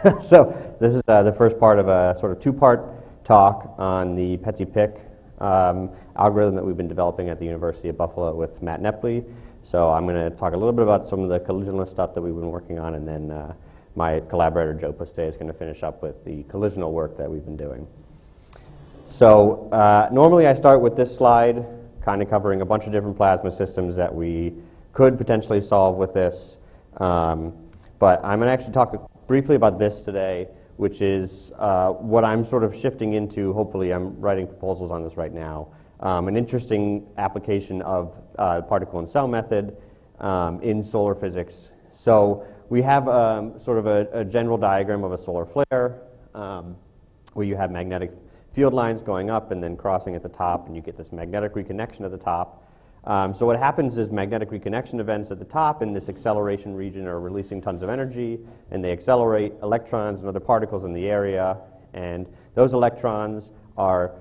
So this is the first part of a sort of two-part talk on the PETSc-PIC algorithm that we've been developing at the University of Buffalo with Matt Knepley. So I'm going to talk a little bit about some of the collisionless stuff that we've been working on, and then my collaborator Joe Pusztay is going to finish up with the collisional work that we've been doing. So normally I start with this slide, kind of covering a bunch of different plasma systems that we could potentially solve with this. But I'm going to actually talk briefly about this today, which is what I'm sort of shifting into. Hopefully, I'm writing proposals on this right now. An interesting application of the particle-in-cell method in solar physics. So we have sort of a general diagram of a solar flare where you have magnetic field lines going up and then crossing at the top, and you get this magnetic reconnection at the top. So what happens is magnetic reconnection events at the top in this acceleration region are releasing tons of energy, and they accelerate electrons and other particles in the area, and those electrons are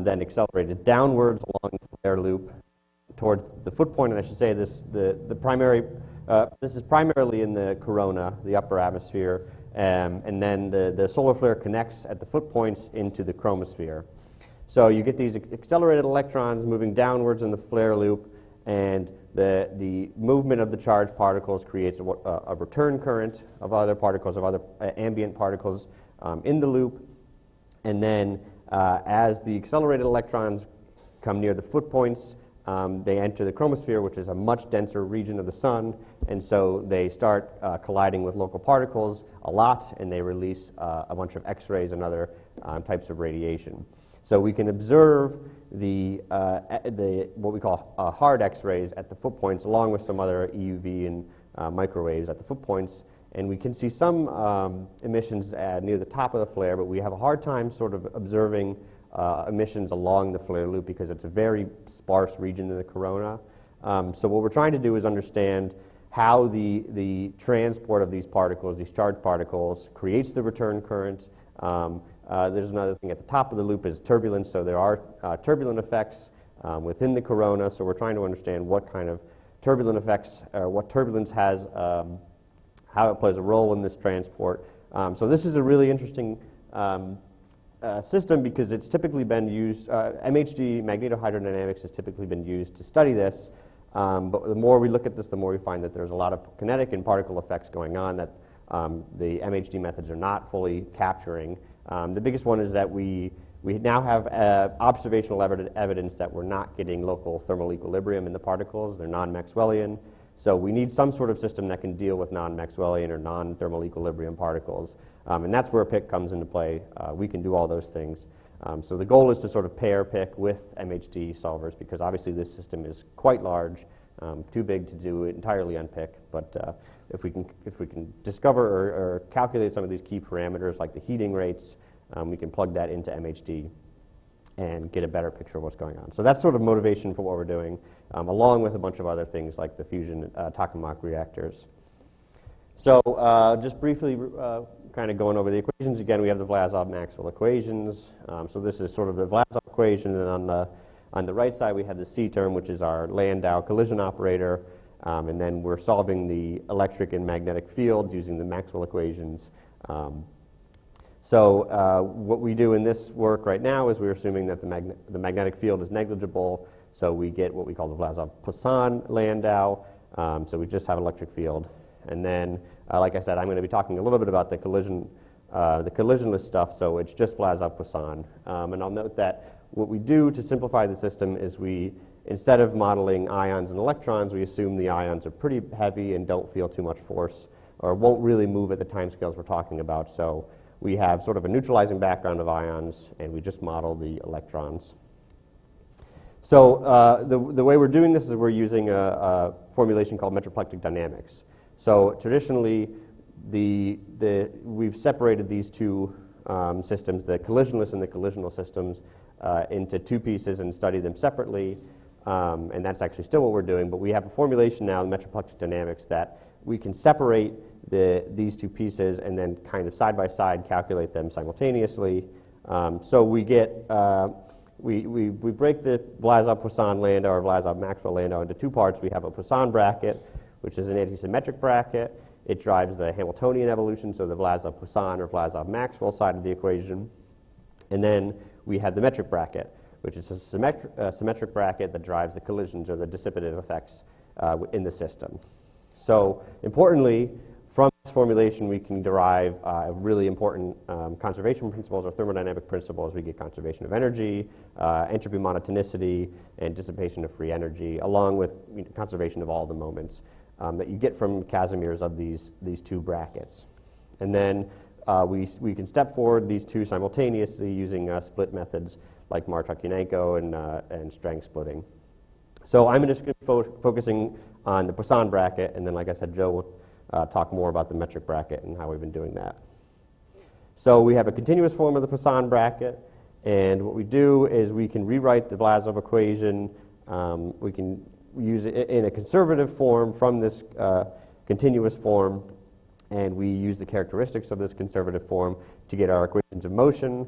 then accelerated downwards along the flare loop towards the foot point. And I should say this is primarily in the corona, the upper atmosphere, and then the solar flare connects at the foot points into the chromosphere. So you get these accelerated electrons moving downwards in the flare loop, and the movement of the charged particles creates a return current of other particles, of other ambient particles in the loop. And then as the accelerated electrons come near the foot points, they enter the chromosphere, which is a much denser region of the sun, and so they start colliding with local particles a lot, and they release a bunch of X-rays and other types of radiation. So we can observe what we call hard X-rays at the foot points, along with some other EUV and microwaves at the foot points, and we can see some emissions near the top of the flare, but we have a hard time sort of observing emissions along the flare loop because it's a very sparse region in the corona. So what we're trying to do is understand how the transport of these particles, these charged particles, creates the return current. There's another thing at the top of the loop is turbulence, so there are turbulent effects within the corona, so we're trying to understand what kind of turbulent effects, or what turbulence has, how it plays a role in this transport. So this is a really interesting system because it's typically been used, MHD, magnetohydrodynamics, has typically been used to study this, but the more we look at this, the more we find that there's a lot of kinetic and particle effects going on that the MHD methods are not fully capturing. The biggest one is that we now have observational evidence that we're not getting local thermal equilibrium in the particles. They're non-Maxwellian. So we need some sort of system that can deal with non-Maxwellian or non-thermal equilibrium particles. And that's where PIC comes into play. We can do all those things. So the goal is to sort of pair PIC with MHD solvers, because obviously this system is quite large, too big to do it entirely on PIC. But if we can discover or calculate some of these key parameters like the heating rates, we can plug that into MHD and get a better picture of what's going on. So that's sort of motivation for what we're doing, along with a bunch of other things like the fusion tokamak reactors. So just briefly kind of going over the equations. Again, we have the Vlasov-Maxwell equations. So this is sort of the Vlasov equation, and on the right side we have the C term, which is our Landau collision operator, and then we're solving the electric and magnetic fields using the Maxwell equations. So what we do in this work right now is we're assuming that the magnetic field is negligible, so we get what we call the Vlasov-Poisson Landau, so we just have an electric field. And then, like I said, I'm going to be talking a little bit about the collisionless stuff, so it's just Vlasov-Poisson. And I'll note that what we do to simplify the system is instead of modeling ions and electrons, we assume the ions are pretty heavy and don't feel too much force, or won't really move at the timescales we're talking about. So we have sort of a neutralizing background of ions, and we just model the electrons. So the way we're doing this is we're using a formulation called metroplectic dynamics. So traditionally, we've separated these two systems, the collisionless and the collisional systems, into two pieces and studied them separately. And that's actually still what we're doing, but we have a formulation now in metroplectic dynamics that we can separate these two pieces and then kind of side by side calculate them simultaneously. So we get we break the Vlasov-Poisson Landau or Vlasov-Maxwell Landau into two parts. We have a Poisson bracket, which is an antisymmetric bracket, it drives the Hamiltonian evolution, so the Vlasov-Poisson or Vlasov-Maxwell side of the equation. And then we have the metric bracket, which is a symmetric bracket that drives the collisions or the dissipative effects in the system. So importantly, from this formulation, we can derive really important conservation principles or thermodynamic principles. We get conservation of energy, entropy monotonicity, and dissipation of free energy, along with conservation of all the moments that you get from Casimir's of these two brackets. And then we can step forward these two simultaneously using split methods like Marchuk-Yanenko and strength splitting. So I'm just going to be focusing on the Poisson bracket, and then, like I said, Joe will talk more about the metric bracket and how we've been doing that. So we have a continuous form of the Poisson bracket, and what we do is we can rewrite the Vlasov equation. We can use it in a conservative form from this continuous form, and we use the characteristics of this conservative form to get our equations of motion.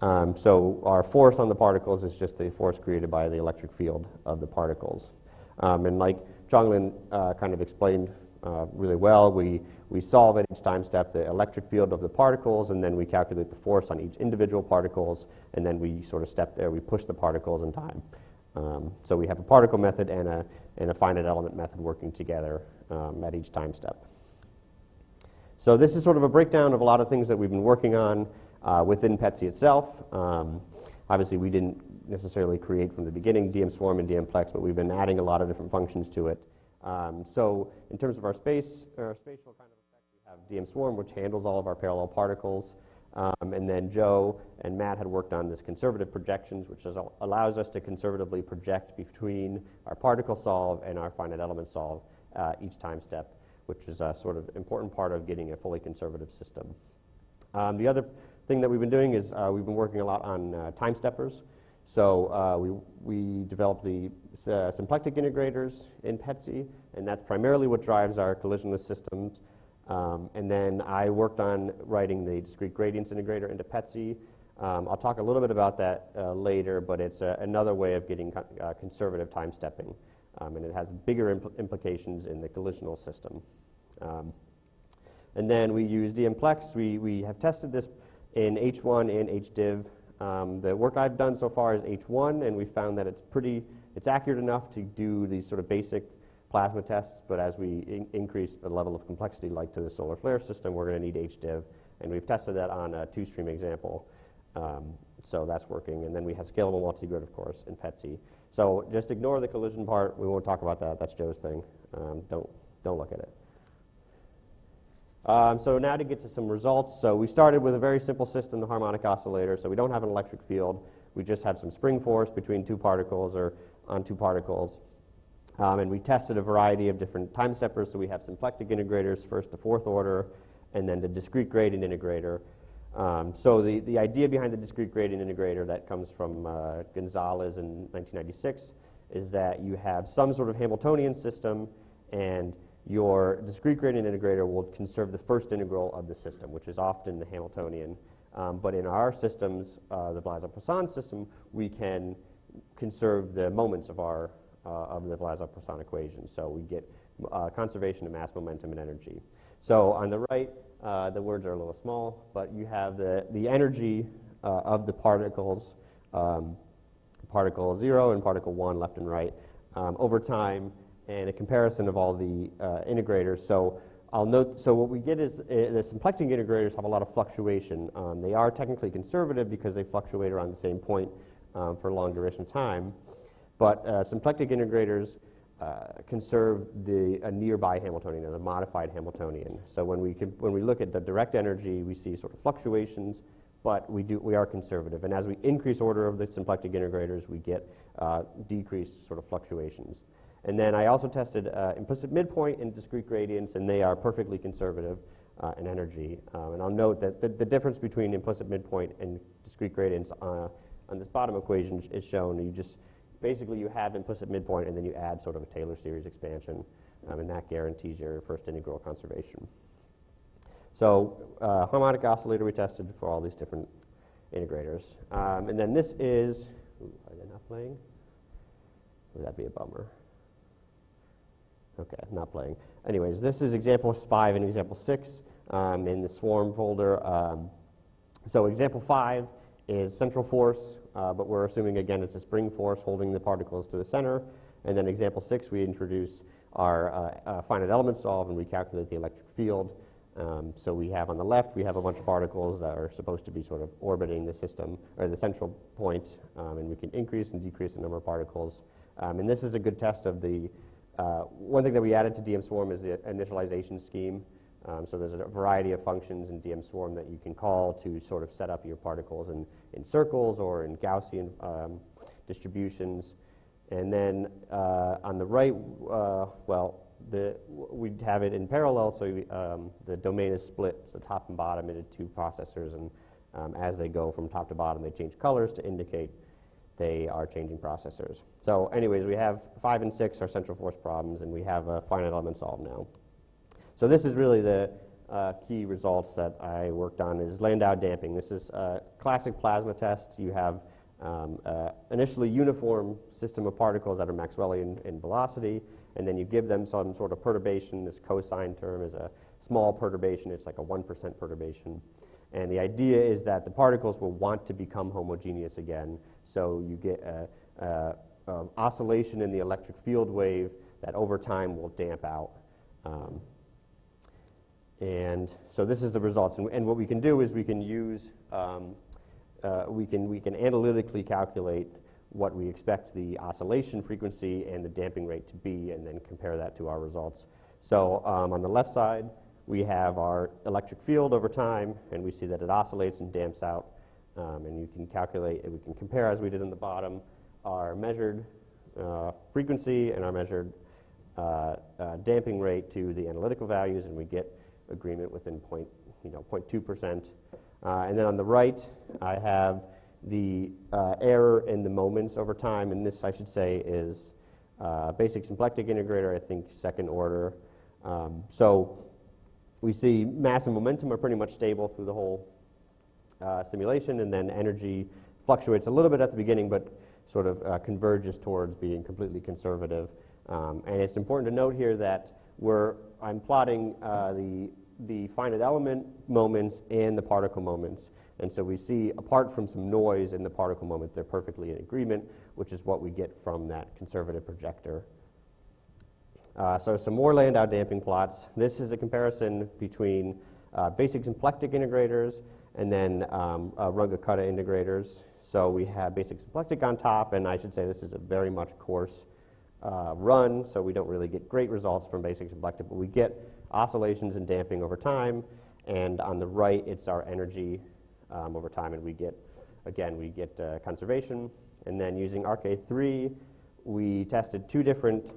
So our force on the particles is just the force created by the electric field of the particles. And like Zhonglin kind of explained really well, we solve at each time step the electric field of the particles, and then we calculate the force on each individual particles, and then we sort of step there, we push the particles in time. So we have a particle method and a finite element method working together at each time step. So this is sort of a breakdown of a lot of things that we've been working on within PETSc itself. Obviously, we didn't necessarily create from the beginning DM swarm and DM plex, but we've been adding a lot of different functions to it. So in terms of our spatial kind of effects, we have DM swarm, which handles all of our parallel particles. And then Joe and Matt had worked on this conservative projections, which allows us to conservatively project between our particle solve and our finite element solve each time step, which is a sort of important part of getting a fully conservative system. The other thing that we've been doing is we've been working a lot on time steppers. So we developed the symplectic integrators in PETSc, and that's primarily what drives our collisionless systems. And then I worked on writing the discrete gradients integrator into PETSc. I'll talk a little bit about that later, but it's another way of getting conservative time stepping, and it has bigger implications in the collisional system. And then we use DMPlex. We have tested this in H1 and HDiv. The work I've done so far is H1, and we found that it's accurate enough to do these sort of basic plasma tests, but as we increase the level of complexity, like to the solar flare system, we're going to need HDiv, and we've tested that on a two-stream example, so that's working. And then we have scalable multigrid, of course, in PETSc. So just ignore the collision part. We won't talk about that. That's Joe's thing. Don't look at it. So now to get to some results. So we started with a very simple system, the harmonic oscillator. So we don't have an electric field. We just have some spring force between two particles or on two particles. And we tested a variety of different time steppers. So we have symplectic integrators, first to fourth order, and then the discrete gradient integrator. So the idea behind the discrete gradient integrator that comes from Gonzalez in 1996 is that you have some sort of Hamiltonian system, and your discrete gradient integrator will conserve the first integral of the system, which is often the Hamiltonian. But in our systems, the Vlasov-Poisson system, we can conserve the moments of the Vlasov-Poisson equation. So we get conservation of mass, momentum, and energy. So on the right, the words are a little small, but you have the energy of the particles, particle 0 and particle 1 left and right, over time, and a comparison of all the integrators. So I'll note, so what we get is the symplectic integrators have a lot of fluctuation. They are technically conservative because they fluctuate around the same point for a long duration of time. But symplectic integrators conserve a nearby Hamiltonian, or the modified Hamiltonian. So when we look at the direct energy, we see sort of fluctuations, but we are conservative. And as we increase order of the symplectic integrators, we get decreased sort of fluctuations. And then I also tested implicit midpoint and discrete gradients, and they are perfectly conservative in energy. And I'll note that the difference between implicit midpoint and discrete gradients on this bottom equation is shown. Basically, you have implicit midpoint, and then you add sort of a Taylor series expansion, and that guarantees your first integral conservation. So harmonic oscillator we tested for all these different integrators. And then this is, are they not playing? Would that be a bummer? Okay, not playing. Anyways, this is example 5 and example 6 in the swarm folder. So example 5 is central force, but we're assuming again it's a spring force holding the particles to the center. And then example 6, we introduce our finite element solve and we calculate the electric field. So we have on the left, we have a bunch of particles that are supposed to be sort of orbiting the system, or the central point, and we can increase and decrease the number of particles. And this is a good test of the, one thing that we added to DM Swarm is the initialization scheme. So there's a variety of functions in DM Swarm that you can call to sort of set up your particles in circles or in Gaussian distributions. And then on the right, we have it in parallel, so the domain is split, so top and bottom into 2 processors, and as they go from top to bottom, they change colors to indicate they are changing processors. So anyways, we have 5 and 6 are central force problems, and we have a finite element solve now. So this is really the key results that I worked on is Landau damping. This is a classic plasma test. You have initially uniform system of particles that are Maxwellian in velocity, and then you give them some sort of perturbation. This cosine term is a small perturbation. It's like a 1% perturbation. And the idea is that the particles will want to become homogeneous again. So you get an oscillation in the electric field wave that over time will damp out. And so this is the results. And what we can do is we can use, we can analytically calculate what we expect the oscillation frequency and the damping rate to be, and then compare that to our results. So on the left side, we have our electric field over time, and we see that it oscillates and damps out. And you can calculate, and we can compare, as we did on the bottom, our measured frequency and our measured damping rate to the analytical values, and we get agreement within 0.2%. And then on the right, I have the error in the moments over time, and this, I should say, is basic symplectic integrator, I think second order. So we see mass and momentum are pretty much stable through the whole simulation, and then energy fluctuates a little bit at the beginning, but sort of converges towards being completely conservative. And it's important to note here that I'm plotting the finite element moments and the particle moments. And so we see, apart from some noise in the particle moment, they're perfectly in agreement, which is what we get from that conservative projector. So some more Landau damping plots. This is a comparison between basic symplectic integrators and then Runge-Kutta integrators. So we have basic symplectic on top, and I should say this is a very much coarse run, so we don't really get great results from basic symplectic, but we get oscillations and damping over time. And on the right, it's our energy over time, and we get conservation. And then using RK3, we tested 2 different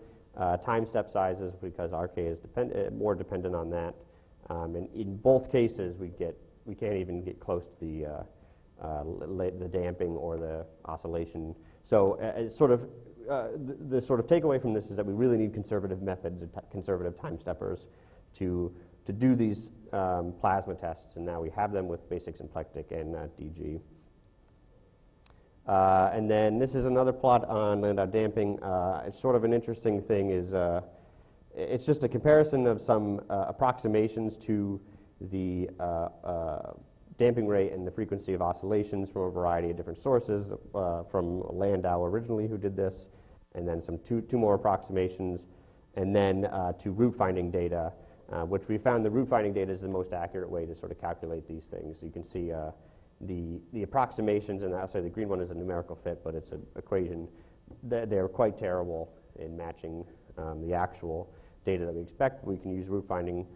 time step sizes because RK is more dependent on that. And in both cases, we can't even get close to the damping or the oscillation. So it's sort of the sort of takeaway from this is that we really need conservative methods, conservative time steppers, to do these plasma tests, and now we have them with basic symplectic and DG. And then this is another plot on Landau damping. It's sort of an interesting thing is it's just a comparison of some approximations to the damping rate and the frequency of oscillations from a variety of different sources, from Landau originally who did this, and then some two more approximations, and then to root finding data, which we found the root finding data is the most accurate way to sort of calculate these things. You can see the approximations, and sorry, the green one is a numerical fit, but it's an equation. They're quite terrible in matching the actual data that we expect. We can use root finding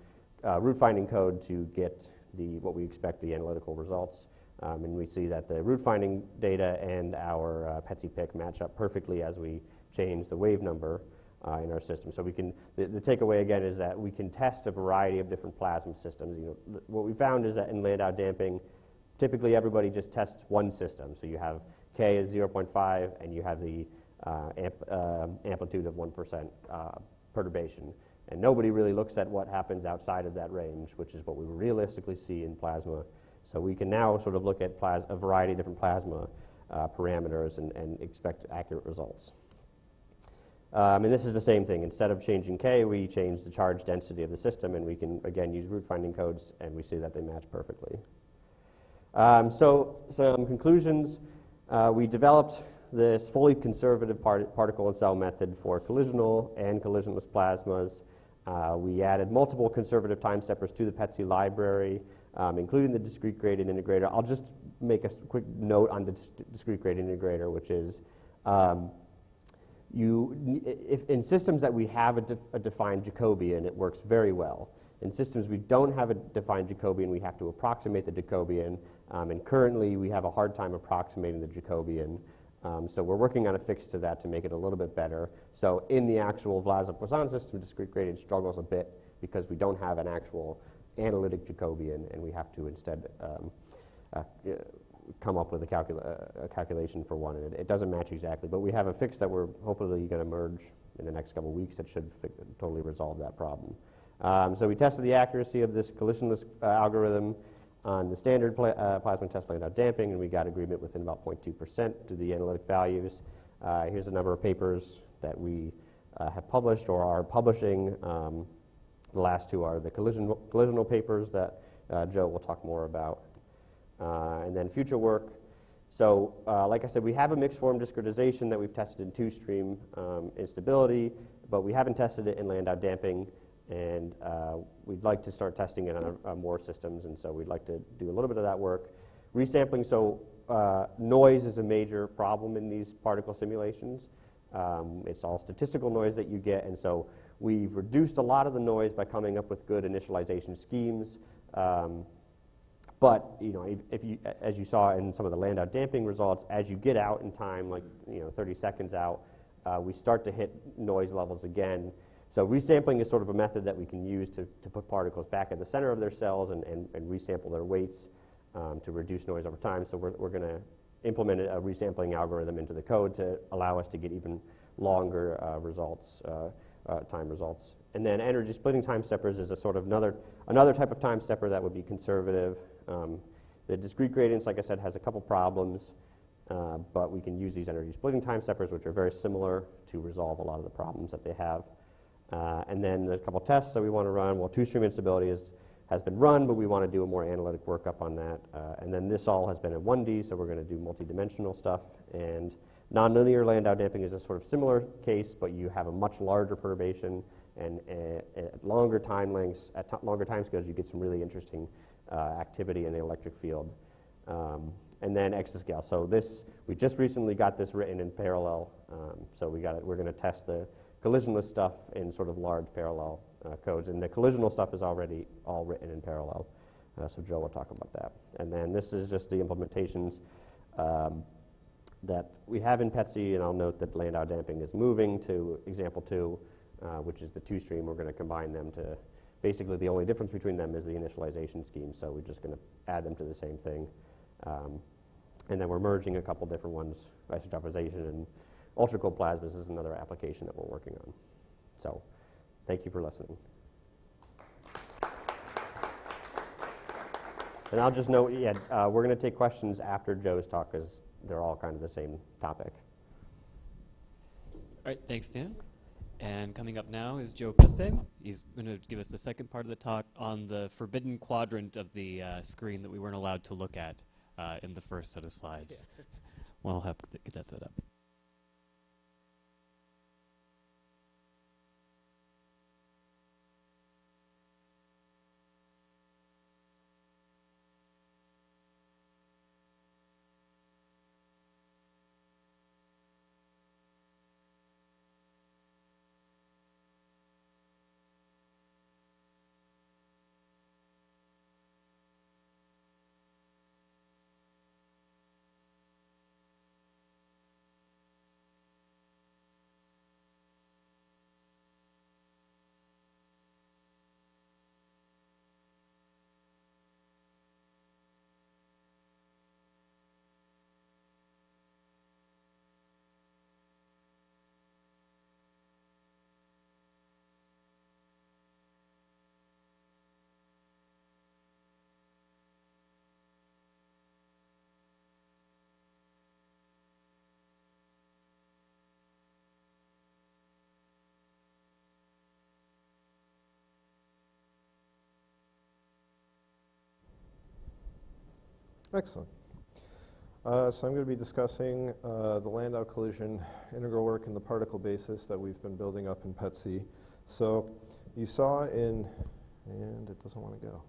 code to get what we expect the analytical results. And we see that the root finding data and our PETSc-PIC match up perfectly as we change the wave number in our system. So we can, the takeaway again is that we can test a variety of different plasma systems. What we found is that in Landau damping, typically everybody just tests one system. So you have K is 0.5 and you have the amplitude of 1% perturbation. And nobody really looks at what happens outside of that range, which is what we realistically see in plasma. So we can now sort of look at a variety of different plasma parameters and expect accurate results. And this is the same thing. Instead of changing K, we change the charge density of the system, and we can, again, use root finding codes, and we see that they match perfectly. So some conclusions. We developed this fully conservative particle-in-cell method for collisional and collisionless plasmas. We added multiple conservative time steppers to the PETSc library, including the discrete gradient integrator. I'll just make a quick note on the discrete gradient integrator, which is if in systems that we have a defined Jacobian, it works very well. In systems we don't have a defined Jacobian, we have to approximate the Jacobian, and currently we have a hard time approximating the Jacobian. So we're working on a fix to that to make it a little bit better. So in the actual Vlasov-Poisson system, discrete gradient struggles a bit because we don't have an actual analytic Jacobian, and we have to instead come up with a calculation for one, and it doesn't match exactly. But we have a fix that we're hopefully going to merge in the next couple of weeks that should totally resolve that problem. So we tested the accuracy of this collisionless algorithm on the standard plasma test Landau damping, and we got agreement within about 0.2% to the analytic values. Here's a number of papers that we have published or are publishing. The last two are the collisional papers that Joe will talk more about. And then future work. So like I said, we have a mixed form discretization that we've tested in two-stream instability, but we haven't tested it in Landau damping, and we'd like to start testing it on more systems, and so we'd like to do a little bit of that work. Resampling, so noise is a major problem in these particle simulations. It's all statistical noise that you get, and so we've reduced a lot of the noise by coming up with good initialization schemes. But as you saw in some of the Landau damping results, as you get out in time, like 30 seconds out, we start to hit noise levels again. So resampling is sort of a method that we can use to put particles back at the center of their cells and resample their weights to reduce noise over time. So we're going to implement a resampling algorithm into the code to allow us to get even longer time results. And then energy splitting time steppers is a sort of another type of time stepper that would be conservative. The discrete gradients, like I said, has a couple problems, but we can use these energy splitting time steppers, which are very similar, to resolve a lot of the problems that they have. And then there's a couple tests that we want to run. Well, two-stream instability has been run, but we want to do a more analytic workup on that. And then this all has been in 1D, so we're going to do multidimensional stuff. And nonlinear Landau damping is a sort of similar case, but you have a much larger perturbation, and at longer time lengths, at longer time scales, you get some really interesting activity in the electric field. And then exascale. So we just recently got this written in parallel. So we're going to test the collisionless stuff in sort of large parallel codes. And the collisional stuff is already all written in parallel. So Joe will talk about that. And then this is just the implementations that we have in PETSc, and I'll note that Landau damping is moving to example 2, which is the two-stream. We're going to combine them to, basically the only difference between them is the initialization scheme, so we're just going to add them to the same thing. And then we're merging a couple different ones. Isotopization and ultra-cold plasmas is another application that we're working on. So thank you for listening. And I'll just note, we're going to take questions after Joe's talk because they're all kind of the same topic. All right, thanks, Dan. And coming up now is Joe Pusztay. He's going to give us the second part of the talk on the forbidden quadrant of the screen that we weren't allowed to look at in the first set of slides. Yeah. Well, I'll have to get that set up. Excellent. So I'm going to be discussing the Landau collision integral work in the particle basis that we've been building up in PETSc. So you saw in, and it doesn't want to go.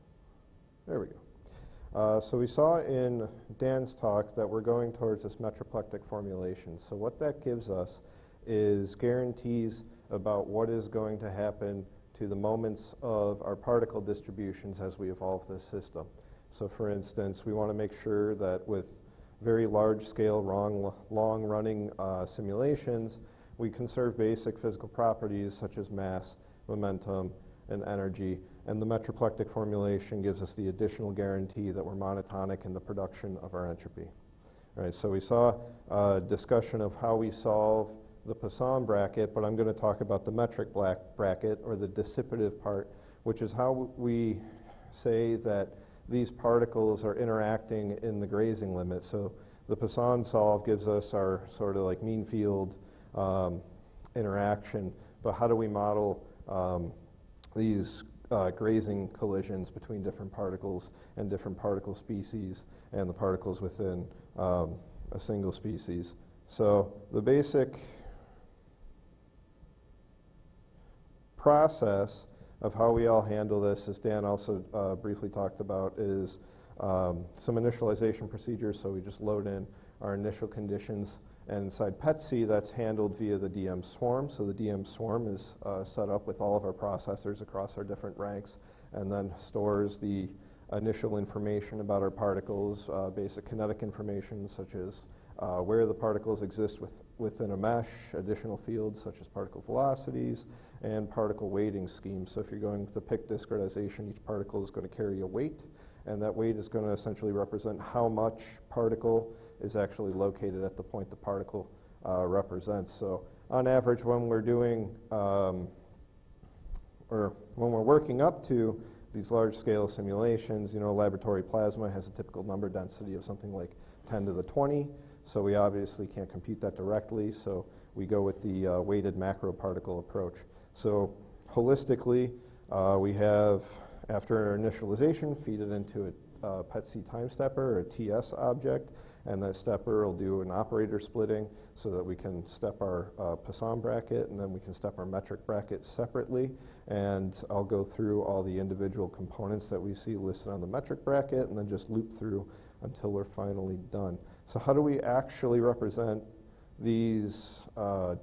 There we go. So we saw in Dan's talk that we're going towards this metroplectic formulation. So what that gives us is guarantees about what is going to happen to the moments of our particle distributions as we evolve this system. So for instance, we want to make sure that with very large-scale, long-running simulations, we conserve basic physical properties such as mass, momentum, and energy. And the metroplectic formulation gives us the additional guarantee that we're monotonic in the production of our entropy. All right, so we saw a discussion of how we solve the Poisson bracket, but I'm going to talk about the metric bracket, or the dissipative part, which is how we say that these particles are interacting in the grazing limit. So the Poisson solve gives us our sort of like mean field interaction, but how do we model these grazing collisions between different particles and different particle species and the particles within a single species? So the basic process of how we all handle this, as Dan also briefly talked about, is some initialization procedures. So we just load in our initial conditions, and inside PETSc that's handled via the DM swarm. So the DM swarm is set up with all of our processors across our different ranks, and then stores the initial information about our particles, basic kinetic information such as where the particles exist within a mesh, additional fields such as particle velocities, and particle weighting schemes. So if you're going with the PIC discretization, each particle is going to carry a weight, and that weight is going to essentially represent how much particle is actually located at the point the particle represents. So on average, when we're doing, or when we're working up to these large-scale simulations, laboratory plasma has a typical number density of something like 10 to the 20. So we obviously can't compute that directly, so we go with the weighted macroparticle approach. So holistically, we have, after our initialization, feed it into a PETSc time stepper, or a TS object, and that stepper will do an operator splitting so that we can step our Poisson bracket, and then we can step our metric bracket separately. And I'll go through all the individual components that we see listed on the metric bracket, and then just loop through until we're finally done. So how do we actually represent these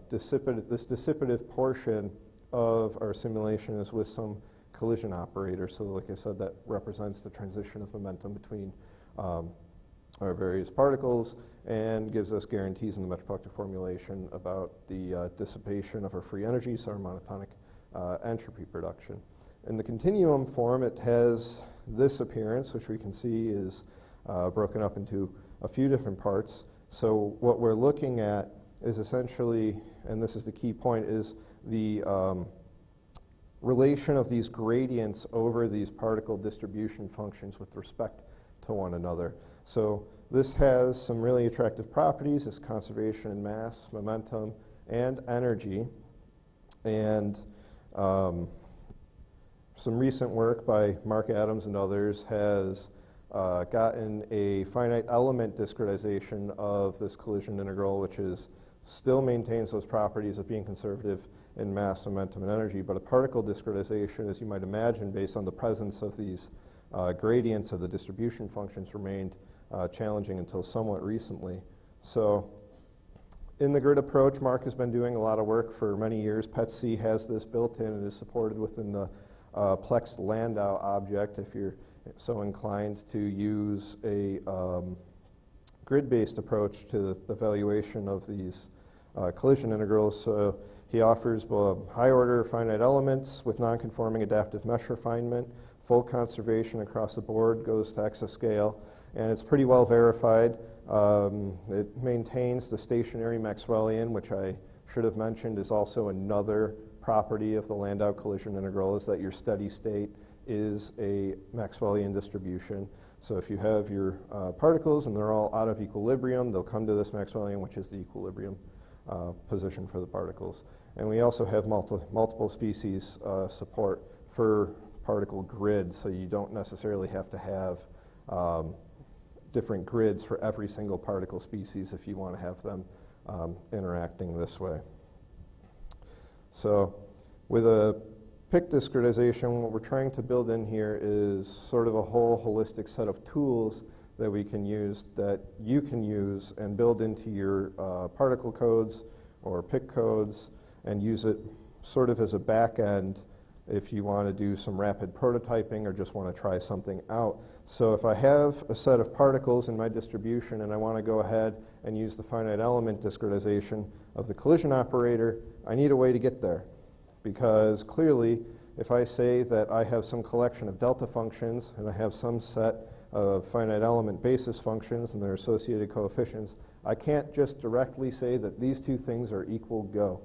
this dissipative portion of our simulation is with some collision operator. So like I said, that represents the transition of momentum between our various particles and gives us guarantees in the metroplectic formulation about the dissipation of our free energy, so our monotonic entropy production. In the continuum form, it has this appearance, which we can see is broken up into a few different parts. So what we're looking at is essentially, and this is the key point, is the relation of these gradients over these particle distribution functions with respect to one another. So this has some really attractive properties, this conservation in mass, momentum, and energy. And some recent work by Mark Adams and others has gotten a finite element discretization of this collision integral, which still maintains those properties of being conservative in mass, momentum, and energy, but a particle discretization, as you might imagine, based on the presence of these gradients of the distribution functions, remained challenging until somewhat recently. So in the grid approach, Mark has been doing a lot of work for many years. PETSc has this built in and is supported within the Plex Landau object if you're so inclined to use a grid-based approach to the evaluation of these collision integrals. So he offers high-order finite elements with non-conforming adaptive mesh refinement, full conservation across the board, goes to exascale, and it's pretty well verified. It maintains the stationary Maxwellian, which I should have mentioned is also another property of the Landau collision integral, is that your steady state is a Maxwellian distribution. So if you have your particles and they're all out of equilibrium, they'll come to this Maxwellian, which is the equilibrium position for the particles. And we also have multiple species support for particle grid, so you don't necessarily have to have different grids for every single particle species if you want to have them interacting this way. So with a PIC discretization, what we're trying to build in here is sort of a whole holistic set of tools that we can use, that you can use and build into your particle codes or PIC codes and use it sort of as a back end if you want to do some rapid prototyping or just want to try something out. So if I have a set of particles in my distribution and I want to go ahead and use the finite element discretization of the collision operator, I need a way to get there. Because clearly, if I say that I have some collection of delta functions and I have some set of finite element basis functions and their associated coefficients, I can't just directly say that these two things are equal go.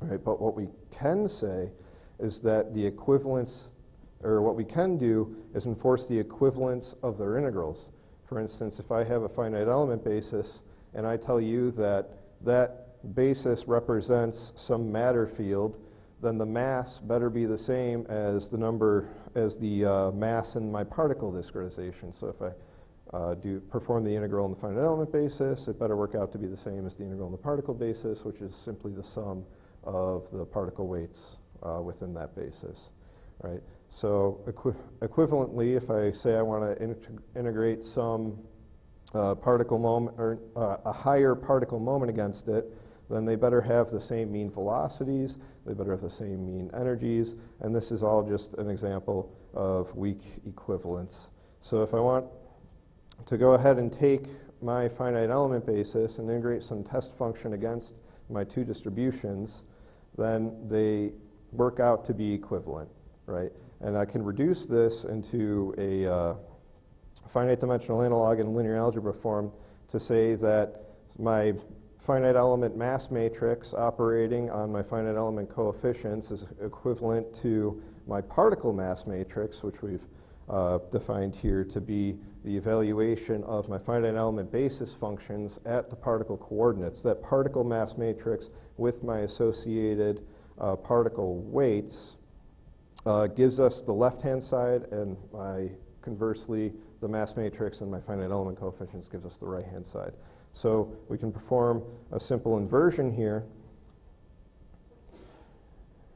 Right? But what we can say is that the equivalence, or what we can do is enforce the equivalence of their integrals. For instance, if I have a finite element basis and I tell you that that basis represents some matter field, then the mass better be the same as the number, as the mass in my particle discretization. So if I perform the integral in the finite element basis, it better work out to be the same as the integral in the particle basis, which is simply the sum of the particle weights within that basis, right? So equivalently, if I say I want to integrate some particle moment, or a higher particle moment against it, then they better have the same mean velocities, they better have the same mean energies, and this is all just an example of weak equivalence. So if I want to go ahead and take my finite element basis and integrate some test function against my two distributions, then they work out to be equivalent, right? And I can reduce this into a finite dimensional analog in linear algebra form to say that my finite element mass matrix operating on my finite element coefficients is equivalent to my particle mass matrix, which we've defined here to be the evaluation of my finite element basis functions at the particle coordinates. That particle mass matrix with my associated particle weights gives us the left-hand side, and conversely, the mass matrix and my finite element coefficients gives us the right-hand side. So we can perform a simple inversion here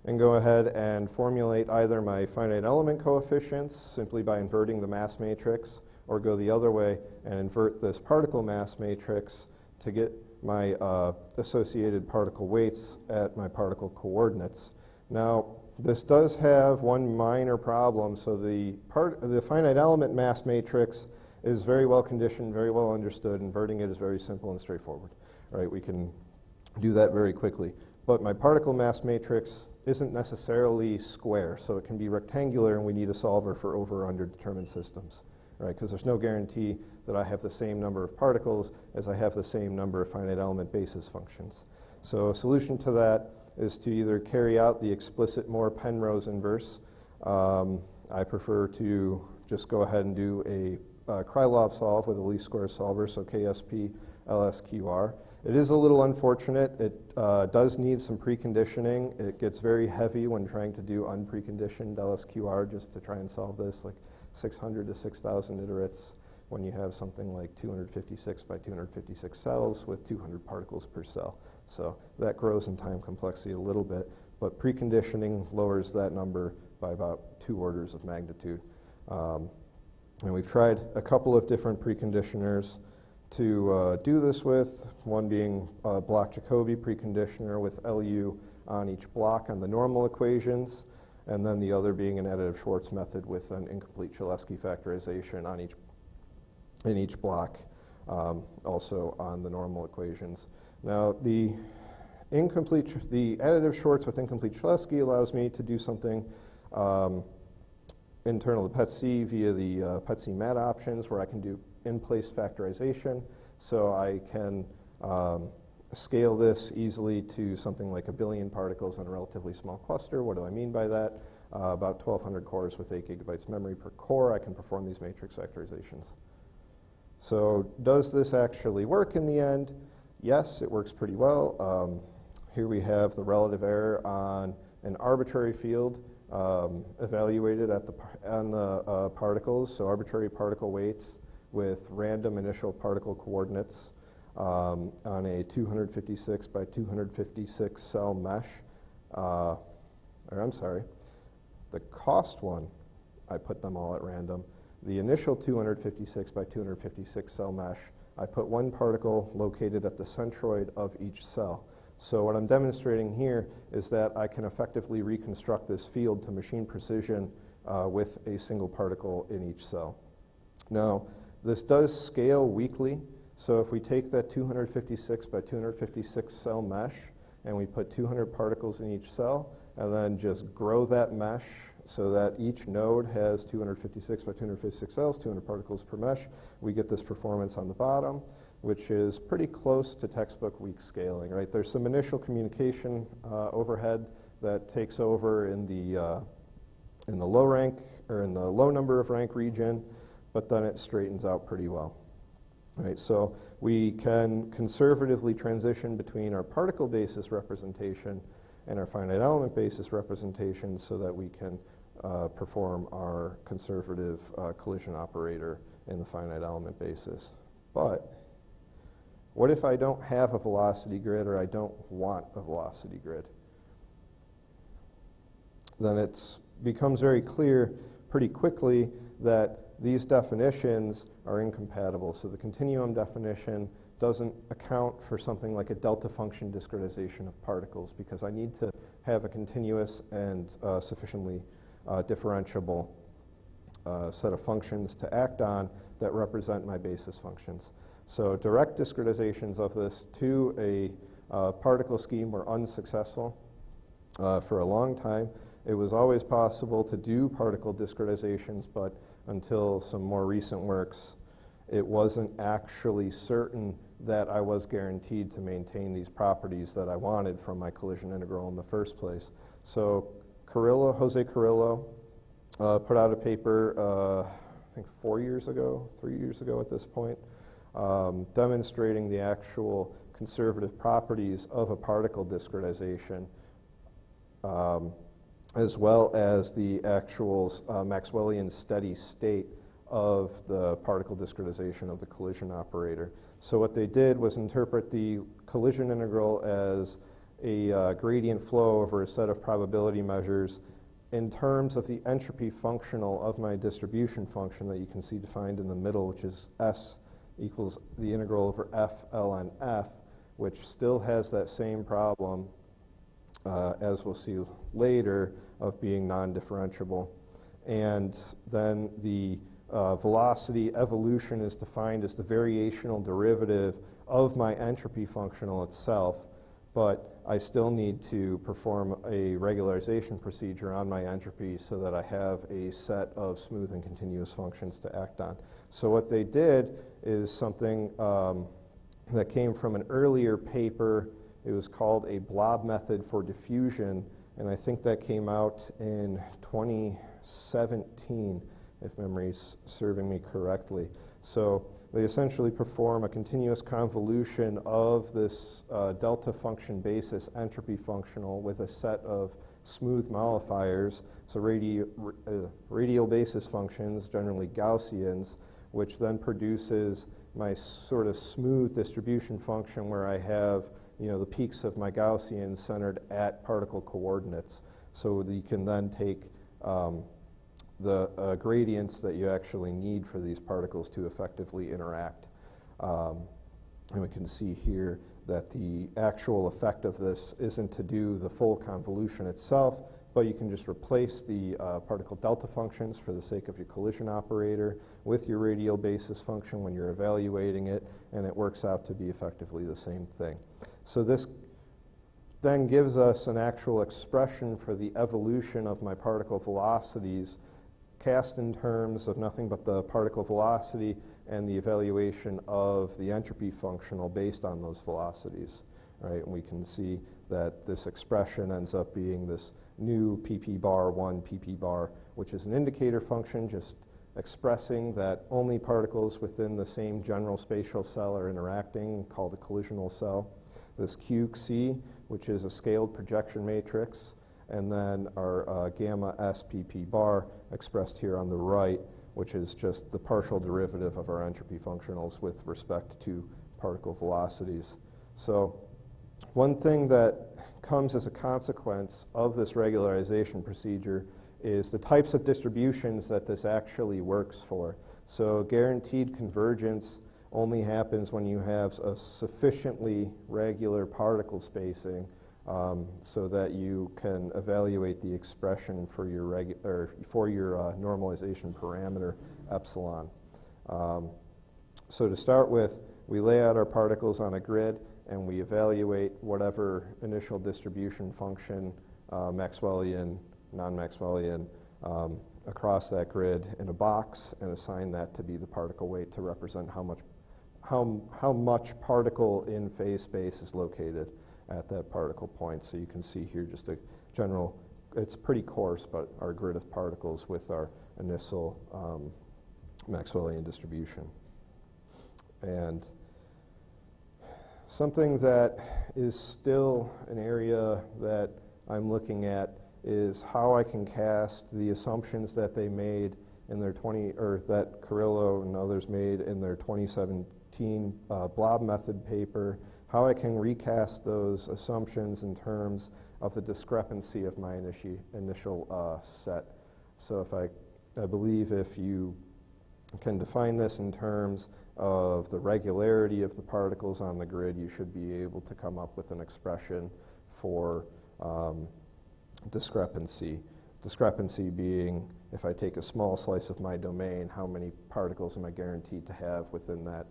and go ahead and formulate either my finite element coefficients simply by inverting the mass matrix, or go the other way and invert this particle mass matrix to get my associated particle weights at my particle coordinates. Now, this does have one minor problem. So the finite element mass matrix is very well conditioned, very well understood. Inverting it is very simple and straightforward. Right? We can do that very quickly. But my particle mass matrix isn't necessarily square, so it can be rectangular, and we need a solver for over or under determined systems. Right? Because there's no guarantee that I have the same number of particles as I have the same number of finite element basis functions. So a solution to that is to either carry out the explicit Moore-Penrose inverse. I prefer to just go ahead and do a Krylov solve with a least square solver, so KSP LSQR. It is a little unfortunate. It does need some preconditioning. It gets very heavy when trying to do unpreconditioned LSQR just to try and solve this, like 600 to 6,000 iterates when you have something like 256 by 256 cells with 200 particles per cell. So that grows in time complexity a little bit, but preconditioning lowers that number by about 2 orders of magnitude. And we've tried a couple of different preconditioners to do this with, one being a block-Jacobi preconditioner with LU on each block on the normal equations, and then the other being an additive Schwartz method with an incomplete Cholesky factorization on in each block, also on the normal equations. Now, the additive Schwartz with incomplete Cholesky allows me to do something internal to PETSc via the PETSc mat options, where I can do in-place factorization. So I can scale this easily to something like 1 billion particles on a relatively small cluster. What do I mean by that? About 1,200 cores with 8 gigabytes memory per core, I can perform these matrix factorizations. So does this actually work in the end? Yes, it works pretty well. Here we have the relative error on an arbitrary field evaluated on the particles, so arbitrary particle weights with random initial particle coordinates on a 256 by 256 cell mesh. The cost one, I put them all at random. The initial 256 by 256 cell mesh, I put one particle located at the centroid of each cell. So what I'm demonstrating here is that I can effectively reconstruct this field to machine precision with a single particle in each cell. Now, this does scale weakly. So if we take that 256 by 256 cell mesh and we put 200 particles in each cell and then just grow that mesh so that each node has 256 by 256 cells, 200 particles per mesh, we get this performance on the bottom, which is pretty close to textbook weak scaling, right? There's some initial communication overhead that takes over in the low rank, or in the low number of rank region, but then it straightens out pretty well. Right, so we can conservatively transition between our particle basis representation and our finite element basis representation so that we can perform our conservative collision operator in the finite element basis. But what if I don't have a velocity grid, or I don't want a velocity grid? Then it becomes very clear pretty quickly that these definitions are incompatible. So the continuum definition doesn't account for something like a delta function discretization of particles, because I need to have a continuous and sufficiently differentiable set of functions to act on that represent my basis functions. So direct discretizations of this to a particle scheme were unsuccessful for a long time. It was always possible to do particle discretizations, but until some more recent works, it wasn't actually certain that I was guaranteed to maintain these properties that I wanted from my collision integral in the first place. So Jose Carrillo put out a paper, I think 3 years ago at this point, demonstrating the actual conservative properties of a particle discretization, as well as the actual Maxwellian steady state of the particle discretization of the collision operator. So what they did was interpret the collision integral as a gradient flow over a set of probability measures in terms of the entropy functional of my distribution function that you can see defined in the middle, which is S equals the integral over F ln F, which still has that same problem, as we'll see later, of being non-differentiable. And then the velocity evolution is defined as the variational derivative of my entropy functional itself, but I still need to perform a regularization procedure on my entropy so that I have a set of smooth and continuous functions to act on. So what they did is something that came from an earlier paper. It was called a blob method for diffusion, and I think that came out in 2017, if memory's serving me correctly. So they essentially perform a continuous convolution of this delta function basis entropy functional with a set of smooth mollifiers, so radial basis functions, generally Gaussians, which then produces my sort of smooth distribution function where I have the peaks of my Gaussians centered at particle coordinates. So that you can then take the gradients that you actually need for these particles to effectively interact. And we can see here that the actual effect of this isn't to do the full convolution itself, but you can just replace the particle delta functions for the sake of your collision operator with your radial basis function when you're evaluating it, and it works out to be effectively the same thing. So this then gives us an actual expression for the evolution of my particle velocities, cast in terms of nothing but the particle velocity and the evaluation of the entropy functional based on those velocities, right? And we can see that this expression ends up being this new pp bar 1 pp bar, which is an indicator function just expressing that only particles within the same general spatial cell are interacting, called a collisional cell. This QC, which is a scaled projection matrix, and then our gamma S pp bar expressed here on the right, which is just the partial derivative of our entropy functionals with respect to particle velocities. So one thing that comes as a consequence of this regularization procedure is the types of distributions that this actually works for. So guaranteed convergence only happens when you have a sufficiently regular particle spacing so that you can evaluate the expression for your normalization parameter epsilon. So to start with, we lay out our particles on a grid and we evaluate whatever initial distribution function, Maxwellian, non-Maxwellian, across that grid in a box and assign that to be the particle weight to represent how much particle in phase space is located at that particle point. So you can see here just a general, it's pretty coarse, but our grid of particles with our initial Maxwellian distribution. And something that is still an area that I'm looking at is how I can cast the assumptions that they made in their that Carrillo and others made in their 2017 blob method paper, how I can recast those assumptions in terms of the discrepancy of my initial set. So I believe if you can define this in terms of the regularity of the particles on the grid, you should be able to come up with an expression for discrepancy. Discrepancy being, if I take a small slice of my domain, how many particles am I guaranteed to have within that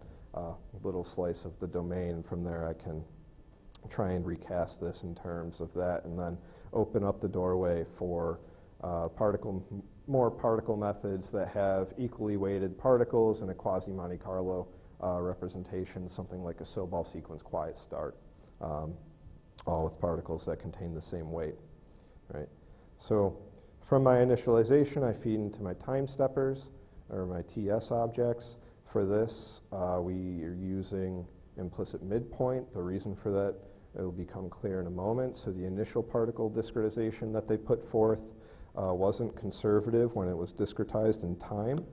little slice of the domain? From there I can try and recast this in terms of that and then open up the doorway for more particle methods that have equally weighted particles and a quasi-Monte Carlo representation, something like a Sobol sequence quiet start, all with particles that contain the same weight. Right? So from my initialization, I feed into my time steppers, or my TS objects. For this, we are using implicit midpoint. The reason for that, it will become clear in a moment. So the initial particle discretization that they put forth wasn't conservative when it was discretized in time.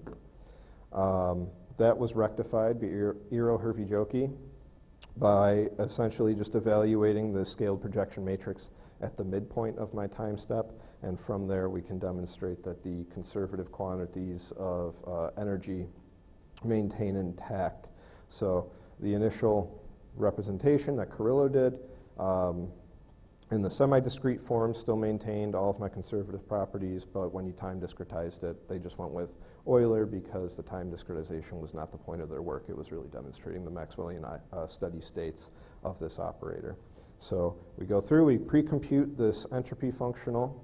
That was rectified by Iro-Hervey-Joki by essentially just evaluating the scaled projection matrix at the midpoint of my time step, and from there we can demonstrate that the conservative quantities of energy maintain intact. So the initial representation that Carrillo did in the semi-discrete form still maintained all of my conservative properties, but when you time discretized it, they just went with Euler because the time discretization was not the point of their work. It was really demonstrating the Maxwellian steady states of this operator. So we go through, we pre-compute this entropy functional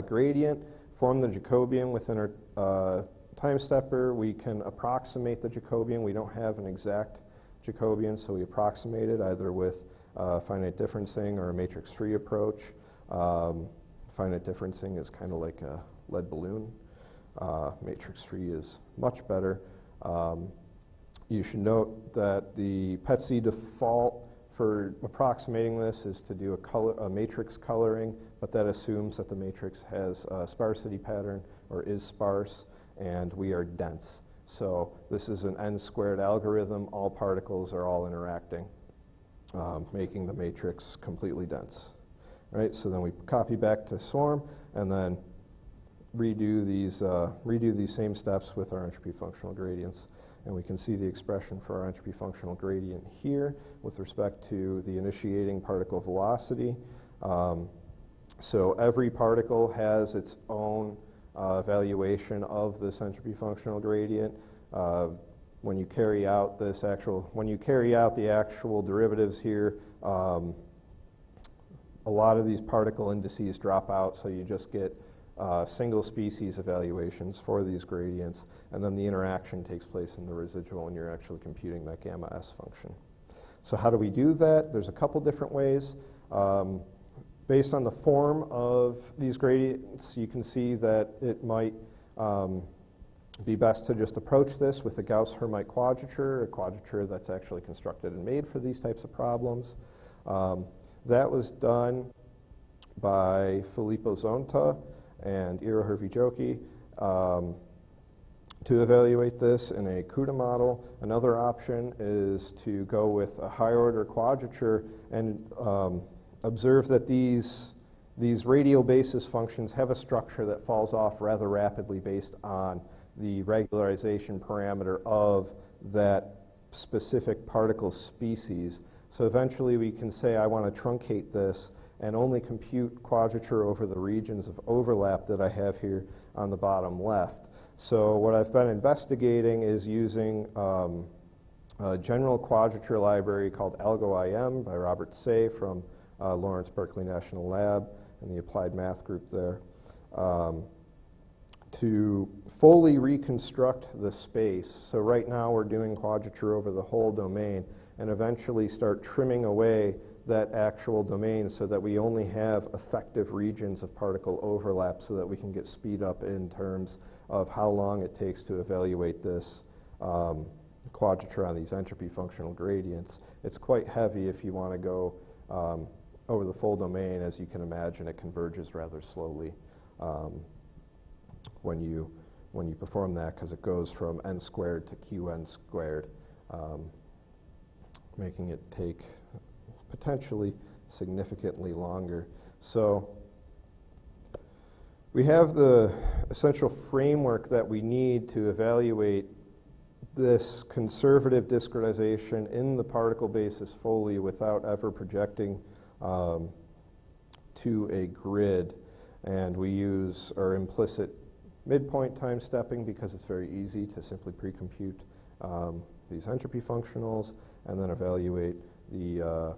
gradient, form the Jacobian within our time stepper. We can approximate the Jacobian. We don't have an exact Jacobian, so we approximate it either with finite differencing or a matrix-free approach. Finite differencing is kind of like a lead balloon. Matrix-free is much better. You should note that the PETSc default for approximating this is to do a matrix coloring, but that assumes that the matrix has a sparsity pattern or is sparse, and we are dense. So this is an n-squared algorithm. All particles are all interacting, making the matrix completely dense. Right? So then we copy back to SWARM and then redo these same steps with our entropy functional gradients. And we can see the expression for our entropy functional gradient here with respect to the initiating particle velocity. So every particle has its own evaluation of this entropy functional gradient. When you carry out the actual derivatives here, a lot of these particle indices drop out, so you just get single species evaluations for these gradients, and then the interaction takes place in the residual when you're actually computing that gamma S function. So how do we do that? There's a couple different ways. Based on the form of these gradients, you can see that it might be best to just approach this with a Gauss-Hermite quadrature, a quadrature that's actually constructed and made for these types of problems. That was done by Filippo Zonta and Iro-Hervey-Joki. to evaluate this in a CUDA model. Another option is to go with a high-order quadrature and observe that these radial basis functions have a structure that falls off rather rapidly based on the regularization parameter of that specific particle species. So eventually we can say I want to truncate this and only compute quadrature over the regions of overlap that I have here on the bottom left. So what I've been investigating is using a general quadrature library called AlgoIM by Robert Say from Lawrence Berkeley National Lab and the applied math group there, to fully reconstruct the space. So right now we're doing quadrature over the whole domain and eventually start trimming away that actual domain so that we only have effective regions of particle overlap so that we can get speed up in terms of how long it takes to evaluate this quadrature on these entropy functional gradients. It's quite heavy if you want to go over the full domain. As you can imagine, it converges rather slowly when you perform that, because it goes from n squared to qn squared, making it take potentially significantly longer. So we have the essential framework that we need to evaluate this conservative discretization in the particle basis fully without ever projecting to a grid. And we use our implicit midpoint time stepping because it's very easy to simply pre-compute these entropy functionals and then evaluate the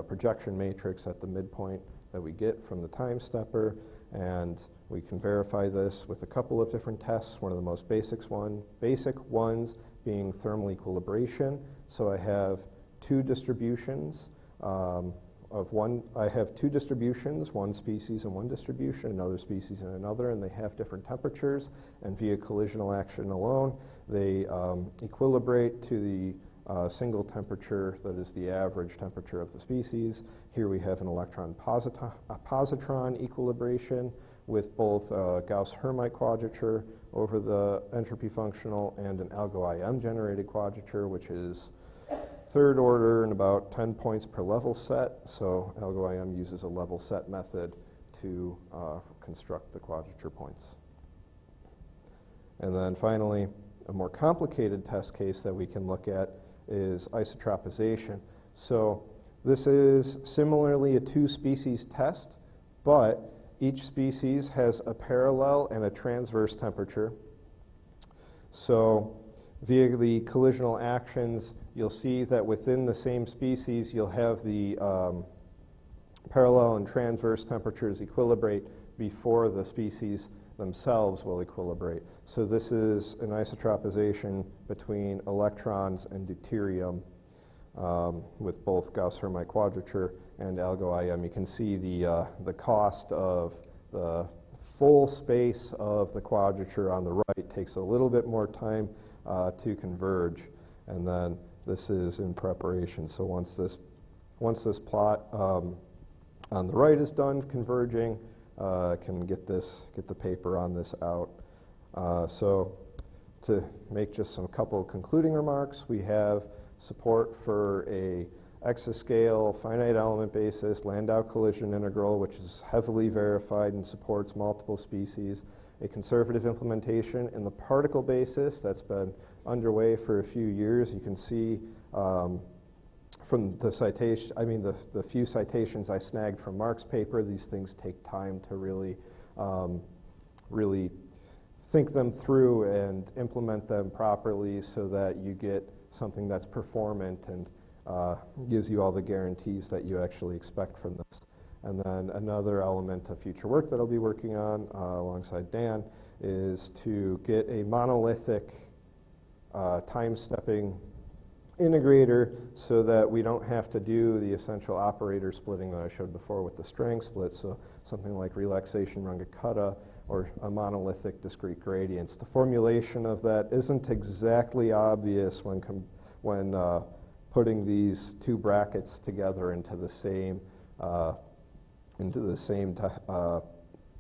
projection matrix at the midpoint that we get from the time stepper. And we can verify this with a couple of different tests. One of the most basic ones being thermal equilibration. So I have two distributions two distributions, one species and one distribution, another species and another, and they have different temperatures, and via collisional action alone, they equilibrate to the single temperature that is the average temperature of the species. Here we have an electron-positron equilibration with both Gauss-Hermite quadrature over the entropy functional and an AlgoIM generated quadrature, which is third order and about 10 points per level set. So AlgoIM uses a level set method to construct the quadrature points. And then finally, a more complicated test case that we can look at is isotropization. So this is similarly a two-species test, but each species has a parallel and a transverse temperature. So via the collisional actions, you'll see that within the same species, you'll have the parallel and transverse temperatures equilibrate before the species themselves will equilibrate. So this is an isotropization between electrons and deuterium with both Gauss-Hermite quadrature and AlgoIM. You can see the cost of the full space of the quadrature on the right takes a little bit more time to converge, and then this is in preparation. So once this plot on the right is done converging, can get the paper on this out. So to make just some couple concluding remarks, we have support for a exascale finite element basis Landau collision integral, which is heavily verified and supports multiple species. A conservative implementation in the particle basis that's been underway for a few years. You can see from the citation, the few citations I snagged from Mark's paper, these things take time to really think them through and implement them properly so that you get something that's performant and gives you all the guarantees that you actually expect from this. And then another element of future work that I'll be working on alongside Dan is to get a monolithic time-stepping integrator so that we don't have to do the essential operator splitting that I showed before with the strang split, so something like relaxation Runge-Kutta or a monolithic discrete gradients. The formulation of that isn't exactly obvious when putting these two brackets together into the same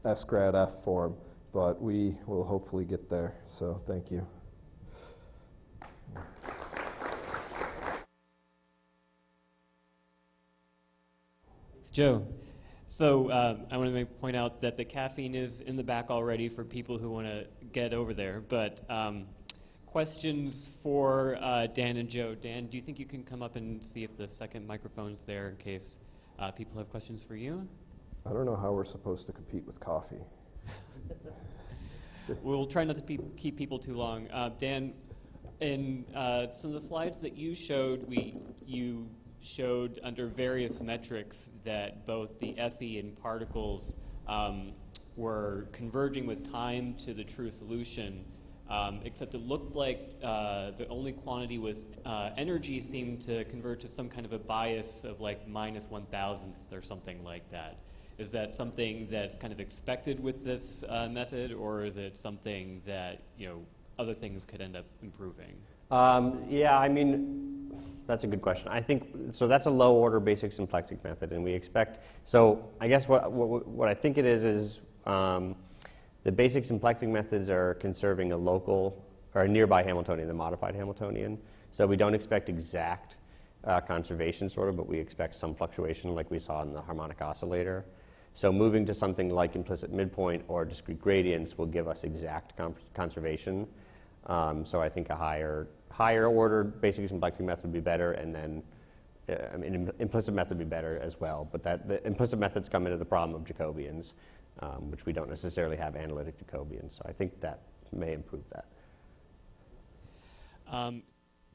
S grad F form, but we will hopefully get there. So thank you. Thanks, Joe. So I want to point out that the caffeine is in the back already for people who want to get over there. But questions for Dan and Joe. Dan, do you think you can come up and see if the second microphone's there in case people have questions for you? I don't know how we're supposed to compete with coffee. We'll try not to keep people too long. Dan, in some of the slides that you showed, you showed under various metrics that both the FE and particles were converging with time to the true solution, except it looked like the only quantity was energy seemed to convert to some kind of a bias of like -1,000th or something like that. Is that something that's kind of expected with this method, or is it something that, you know, other things could end up improving? Yeah, I mean, that's a good question. I think, so that's a low order basic symplectic method, and we expect, so I guess what I think it is the basic symplectic methods are conserving a local, or a nearby Hamiltonian, the modified Hamiltonian. So we don't expect exact conservation sort of, but we expect some fluctuation like we saw in the harmonic oscillator. So moving to something like implicit midpoint or discrete gradients will give us exact conservation. So I think a higher order basic symplectic method would be better, and then I mean, implicit method would be better as well. But the implicit methods come into the problem of Jacobians, which we don't necessarily have analytic Jacobians. So I think that may improve that.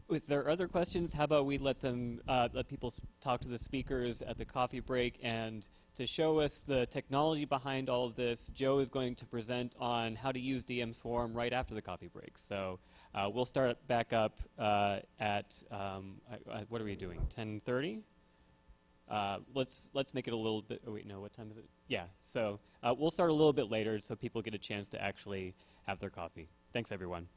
If there are other questions, how about we let people talk to the speakers at the coffee break. And to show us the technology behind all of this, Joe is going to present on how to use DM Swarm right after the coffee break. So we'll start back up at, what are we doing, 10:30? Let's make it a little bit, oh wait, no, what time is it? Yeah, so we'll start a little bit later so people get a chance to actually have their coffee. Thanks, everyone.